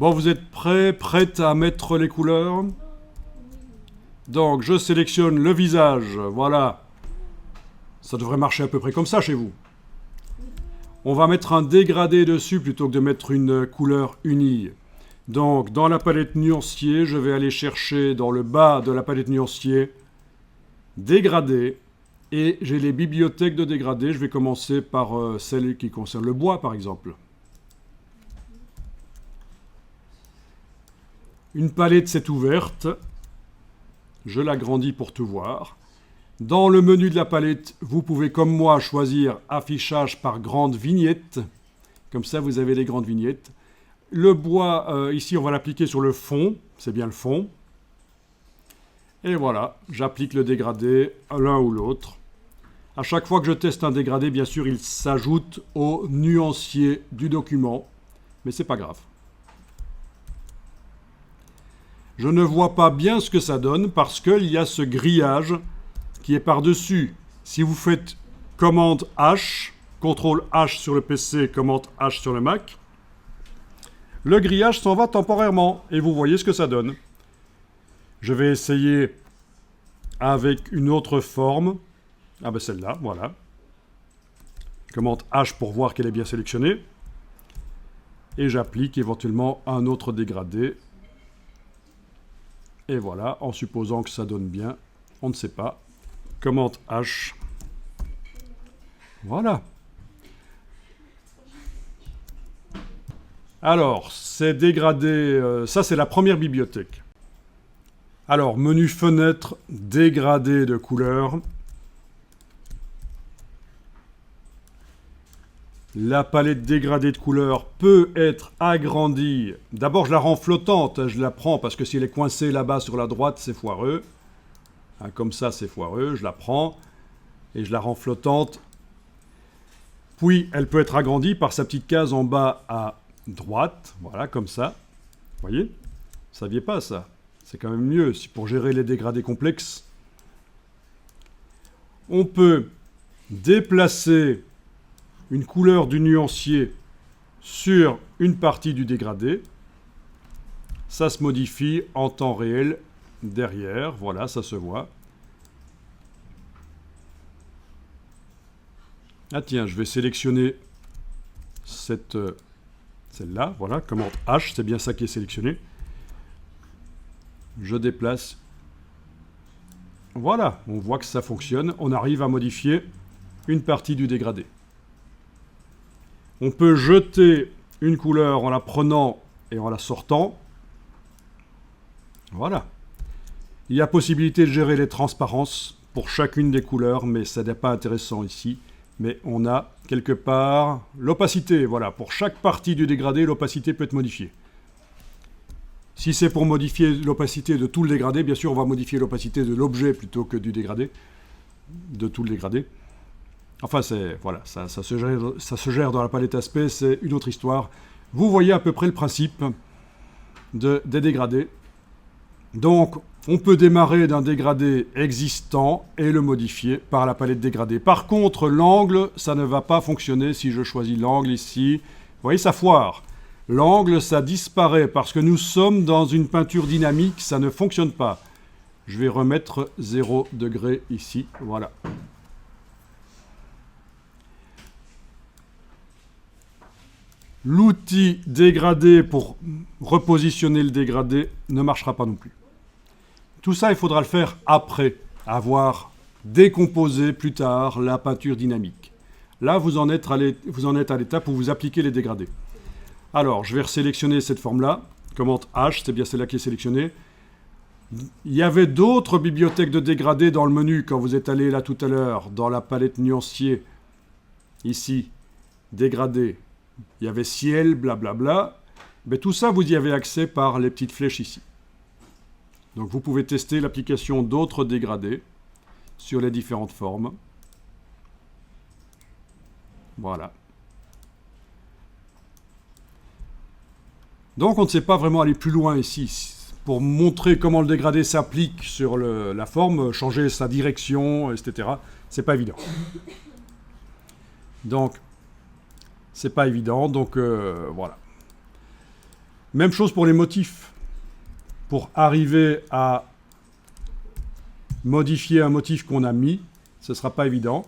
Bon, vous êtes prêts, prête à mettre les couleurs? Donc, je sélectionne le visage, voilà. Ça devrait marcher à peu près comme ça chez vous. On va mettre un dégradé dessus plutôt que de mettre une couleur unie. Donc, dans la palette nuancier, je vais aller chercher dans le bas de la palette nuancier dégradé. Et j'ai les bibliothèques de dégradés. Je vais commencer par celle qui concerne le bois, par exemple. Une palette s'est ouverte. Je l'agrandis pour tout voir. Dans le menu de la palette, vous pouvez, comme moi, choisir affichage par grande vignette. Comme ça, vous avez les grandes vignettes. Le bois, ici, on va l'appliquer sur le fond. C'est bien le fond. Et voilà, j'applique le dégradé l'un ou l'autre. À chaque fois que je teste un dégradé, bien sûr, il s'ajoute au nuancier du document. Mais c'est pas grave. Je ne vois pas bien ce que ça donne parce qu'il y a ce grillage qui est par-dessus. Si vous faites commande H, CTRL H sur le PC, commande H sur le Mac, le grillage s'en va temporairement et vous voyez ce que ça donne. Je vais essayer avec une autre forme. Ah ben celle-là, voilà. Commande H pour voir qu'elle est bien sélectionnée. Et j'applique éventuellement un autre dégradé. Et voilà, en supposant que ça donne bien, on ne sait pas. Commande H. Voilà. Alors, c'est dégradé, ça c'est la première bibliothèque. Alors, menu fenêtre, dégradé de couleur. La palette dégradée de couleurs peut être agrandie. D'abord, je la rends flottante, je la prends parce que si elle est coincée là-bas sur la droite, c'est foireux. Comme ça, c'est foireux. Je la prends et je la rends flottante. Puis, elle peut être agrandie par sa petite case en bas à droite. Voilà, comme ça. Vous voyez? Vous ne saviez pas ça. C'est quand même mieux pour gérer les dégradés complexes. On peut déplacer une couleur du nuancier sur une partie du dégradé. Ça se modifie en temps réel derrière. Voilà, ça se voit. Ah tiens, je vais sélectionner celle-là. Voilà, commande H, c'est bien ça qui est sélectionné. Je déplace. Voilà, on voit que ça fonctionne. On arrive à modifier une partie du dégradé. On peut jeter une couleur en la prenant et en la sortant. Voilà. Il y a possibilité de gérer les transparences pour chacune des couleurs, mais ça n'est pas intéressant ici. Mais on a quelque part l'opacité. Voilà, pour chaque partie du dégradé, l'opacité peut être modifiée. Si c'est pour modifier l'opacité de tout le dégradé, bien sûr, on va modifier l'opacité de l'objet plutôt que du dégradé, de tout le dégradé. Enfin, voilà, ça se gère dans la palette aspect, c'est une autre histoire. Vous voyez à peu près le principe des dégradés. Donc, on peut démarrer d'un dégradé existant et le modifier par la palette dégradée. Par contre, l'angle, ça ne va pas fonctionner si je choisis l'angle ici. Vous voyez, ça foire. L'angle, ça disparaît parce que nous sommes dans une peinture dynamique, ça ne fonctionne pas. Je vais remettre 0 degré ici, voilà. L'outil dégradé pour repositionner le dégradé ne marchera pas non plus. Tout ça, il faudra le faire après avoir décomposé plus tard la peinture dynamique. Là, vous en êtes à l'étape où vous appliquez les dégradés. Alors, je vais resélectionner cette forme-là. Commande H, c'est bien celle-là qui est sélectionnée. Il y avait d'autres bibliothèques de dégradés dans le menu quand vous êtes allé là tout à l'heure, dans la palette nuancier. Ici, dégradé. Il y avait ciel, blablabla. Mais tout ça, vous y avez accès par les petites flèches ici. Donc vous pouvez tester l'application d'autres dégradés sur les différentes formes. Voilà. Donc on ne sait pas vraiment aller plus loin ici. Pour montrer comment le dégradé s'applique sur la forme, changer sa direction, etc. C'est pas évident. Donc, c'est pas évident. Donc voilà. Même chose pour les motifs. Pour arriver à modifier un motif qu'on a mis, ce ne sera pas évident.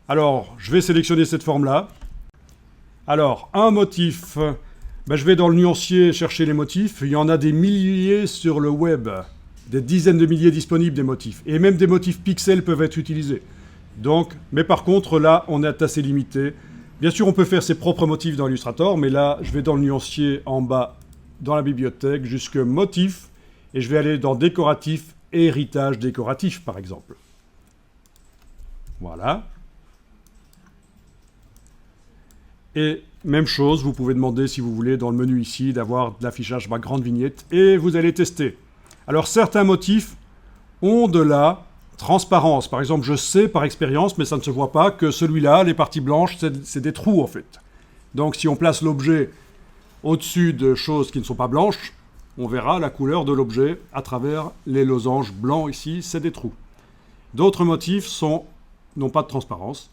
Alors, je vais sélectionner cette forme-là. Alors, un motif, je vais dans le nuancier chercher les motifs. Il y en a des milliers sur le web, des dizaines de milliers disponibles des motifs. Et même des motifs pixels peuvent être utilisés. Donc, mais par contre, là, on est assez limité. Bien sûr, on peut faire ses propres motifs dans Illustrator, mais là, je vais dans le nuancier en bas, dans la bibliothèque, jusque motifs, et je vais aller dans décoratif et héritage décoratif, par exemple. Voilà. Et même chose, vous pouvez demander, si vous voulez, dans le menu ici, d'avoir de l'affichage grande vignette, et vous allez tester. Alors, certains motifs ont de la transparence. Par exemple, je sais par expérience, mais ça ne se voit pas, que celui-là, les parties blanches, c'est des trous, en fait. Donc, si on place l'objet au-dessus de choses qui ne sont pas blanches, on verra la couleur de l'objet à travers les losanges blancs ici, c'est des trous. D'autres motifs n'ont pas de transparence.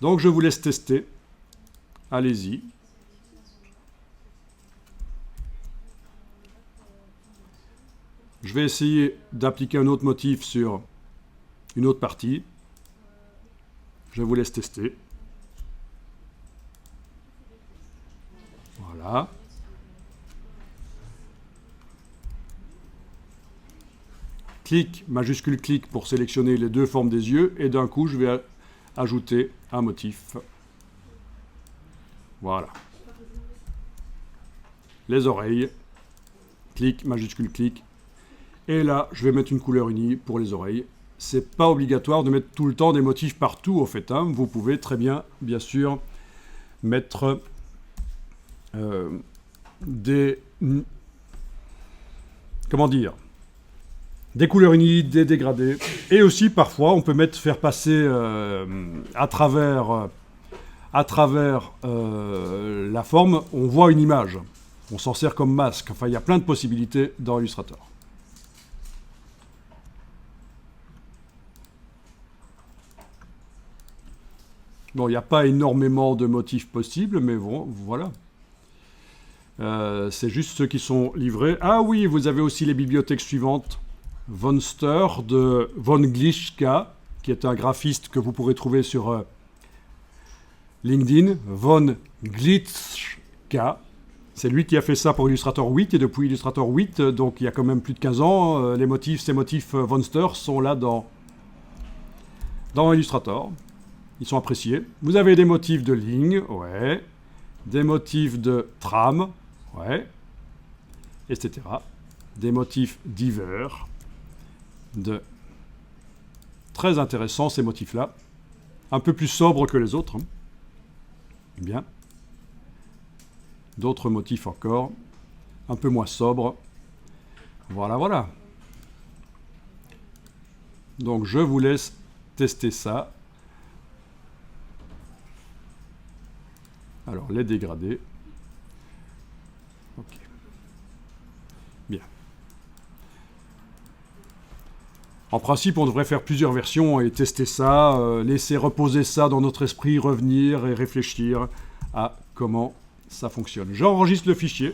Donc, je vous laisse tester. Allez-y. Je vais essayer d'appliquer un autre motif sur une autre partie. Je vous laisse tester. Voilà. Clic, majuscule clic pour sélectionner les deux formes des yeux. Et d'un coup, je vais ajouter un motif. Voilà. Les oreilles. Clic, majuscule clic. Et là, je vais mettre une couleur unie pour les oreilles. C'est pas obligatoire de mettre tout le temps des motifs partout, au fait. Hein. Vous pouvez très bien, bien sûr, mettre des couleurs unies, des dégradés. Et aussi, parfois, on peut faire passer à travers la forme, on voit une image. On s'en sert comme masque. Enfin, il y a plein de possibilités dans Illustrator. Bon, il n'y a pas énormément de motifs possibles, mais bon, voilà. C'est juste ceux qui sont livrés. Ah oui, vous avez aussi les bibliothèques suivantes. Vonster de Von Glischka, qui est un graphiste que vous pourrez trouver sur LinkedIn. Von Glischka. C'est lui qui a fait ça pour Illustrator 8, et depuis Illustrator 8, donc il y a quand même plus de 15 ans, ces motifs Vonster sont là dans Illustrator. Ils sont appréciés. Vous avez des motifs de ligne, ouais. Des motifs de trame, ouais. Etc. Des motifs divers. Très intéressants, ces motifs-là. Un peu plus sobres que les autres. Hein. Bien. D'autres motifs encore. Un peu moins sobres. Voilà, voilà. Donc, je vous laisse tester ça. Alors, les dégradés. Ok. Bien. En principe, on devrait faire plusieurs versions et tester ça, laisser reposer ça dans notre esprit, revenir et réfléchir à comment ça fonctionne. J'enregistre le fichier.